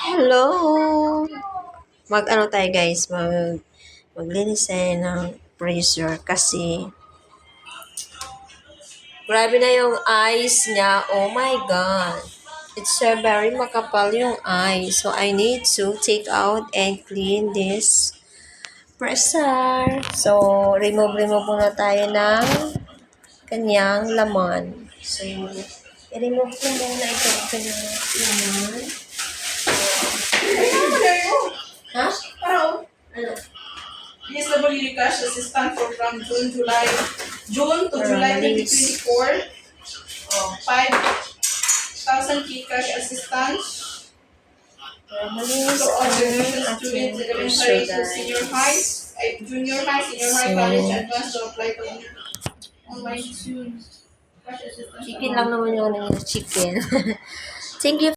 Hello! Mag-ano tayo guys, maglinis tayo ng freezer kasi grabe na yung eyes niya. Oh my God! It's very makapal yung eyes. So I need to take out and clean this freezer. So remove muna tayo ng kanyang laman. So i-remove ko muna ito kanyang laman. Ha? Parang, Ano? DSWD Cash Assistant for from June to July Malinis. 2024. 5,000 Cash Assistance. Malinis So, all ang graduation aking students, freezer elementary to senior high, guys. junior high, senior high, So, college, advanced to apply for online soon. Cash Assistance. chicken lang naman yung ano yung chicken. Thank you.